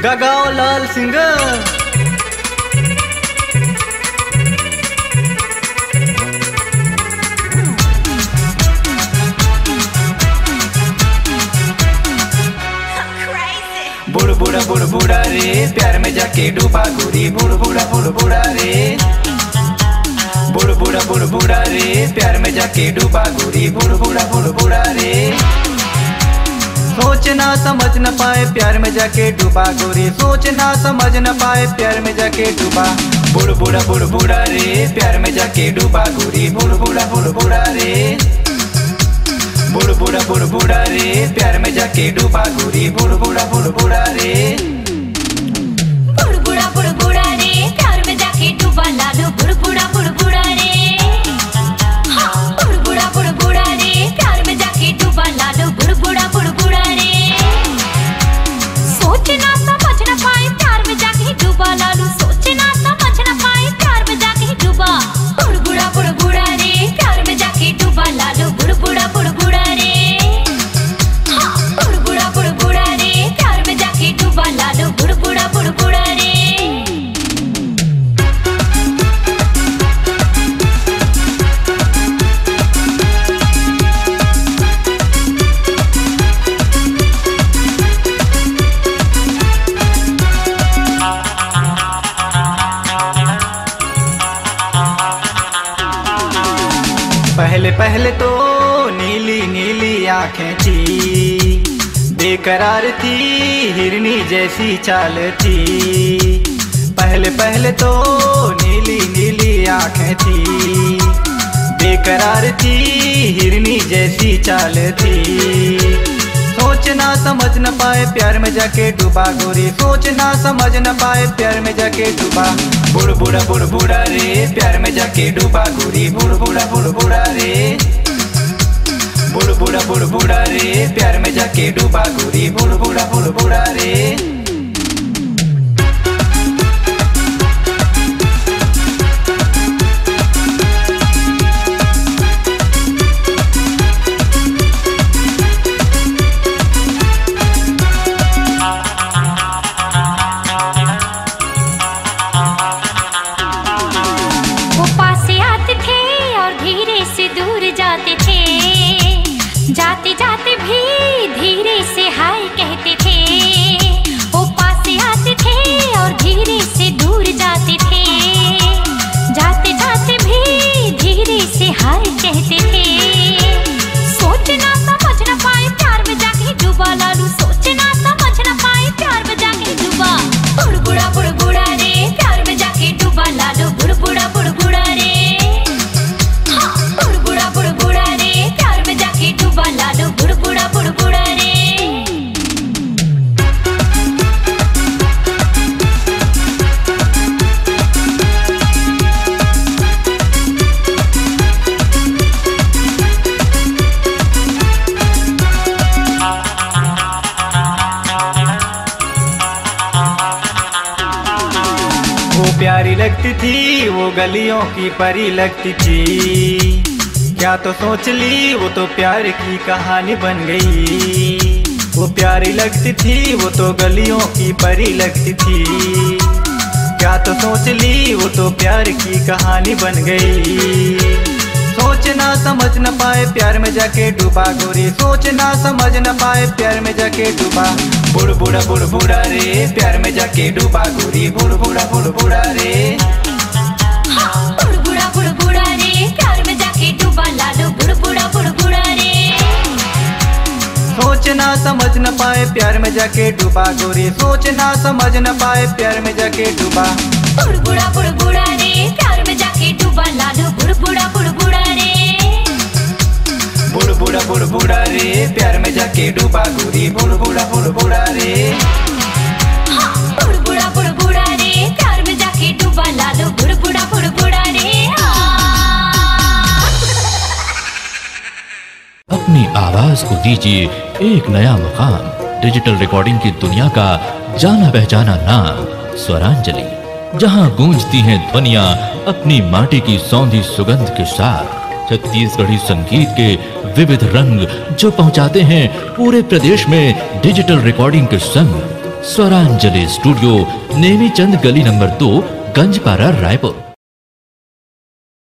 गगाओ लाल सिंह। बुड़ बुड़ा रे प्यार में जाके डूबा गोरी, बुड़ बुड़ा रे। बुड़ बुड़ा रे प्यार में जाके डूबा गोरी, बुड़ बुड़ा रे। सोचना समझ न पाए प्यार में जाके डूबा गोरी, सोचना समझ न पाए प्यार में जाके डूबा। बुड़ बुड़ा रे प्यार में जाके डूबा गोरी, बुड़ बुड़ा रे। बुड़ बुड़ा रे प्यार में जाके डूबा गोरी, बुड़ बुड़ा रे। बुड़ बुड़ा रे प्यार में जाके डूबा लालू, बुड़ बुड़ा रे। हाँ बुड़ बुड़ा रे प्यार में जाके डूबा लालू, बुड़ बुड़ा रे। सोचना समझ न पाए प्यार में जाके डूबा लालू, सोचना समझ न पाए प्यार में जाके डूबा। बुड़ बुड़ा रे प्यार में जाके डूबा लालू, बुड़ बुड़ा रे। बुड़ा रे प्यार में जाके डूबा लालू, बुड़ बुड़ा रे। पहले तो नीली नीली आँखें थी, बेकरार थी हिरनी जैसी चाल थी। पहले तो नीली नीली आँखें थी, बेकरार थी हिरनी जैसी चाल थी। सोचना समझ न पाए प्यार में जाके डूबा गोरी, सोचना समझ न पाए प्यार में जाके डूबा। बुड़ बुड़ा रे प्यार में जाके डूबा गोरी, बुड़ बुड़ा रे। बुड़ बुड़ा रे प्यार में जाके डूबा गोरी, बुड़ बुड़ा रे। वो पास आते थे और धीरे से दूर जाते थे, जाते जाते भी धीरे से हाय कहते थे। वो पास आते थे और धीरे से दूर जाते थे, जाते जाते भी धीरे से हाय कहते थे। सोचना समझ न पाए प्यार में जाके डूबा लालू, सोचना समझ न पाए प्यार में जाके डूबा। बुड़ बुड़ा रे प्यार में जाके डूबा लालू, बुड़ बुड़ा रे। हाँ बुड़ बुड़ा रे प्यार में जाके डूबा लालू, बुड़ बुड़ा रे। वो प्यारी लगती थी वो गलियों की परी लगती थी, क्या तो सोच ली वो तो प्यार की कहानी बन गई। वो प्यारी लगती थी वो तो गलियों की परी लगती थी, क्या तो सोच ली वो तो प्यार की कहानी बन गई। सोचना समझ न पाए प्यार में जाके डूबा गोरी, सोचना समझ न पाए प्यार में जाके डूबा। बुड़ बुड़ा रे प्यार में जाके डूबा गोरी, बुड़ बुड़ा रे। हाँ बुड़ बुड़ा रे प्यार में जाके डूबा लालू, बुड़ बुड़ा रे। सोचना समझ न पाए प्यार में जाके डूबा गोरी, सोचना समझ न पाए प्यार में जाके डूबा। बुड़ बुड़ा रे प्यार में जाके डूबा लालू, बुड़ बुड़ा रे। बुड़ बुड़ा रे प्यार में जाके डूबा गोरी, बुड़ बुड़ा रे। हाँ बुड़ बुड़ा रे प्यार में जाके डूबा लालू, बुड़ बुड़ा रे। अपनी आवाज को दीजिए एक नया मुकाम। डिजिटल रिकॉर्डिंग की दुनिया का जाना पहचाना नाम स्वरांजलि, जहां गूंजती हैं ध्वनियां अपनी माटी की सौंधी सुगंध के साथ। छत्तीसगढ़ी संगीत के विविध रंग जो पहुंचाते हैं पूरे प्रदेश में डिजिटल रिकॉर्डिंग के संग। स्वरांजलि स्टूडियो, नेमी चंद गली नंबर 2, गंजपारा, रायपुर।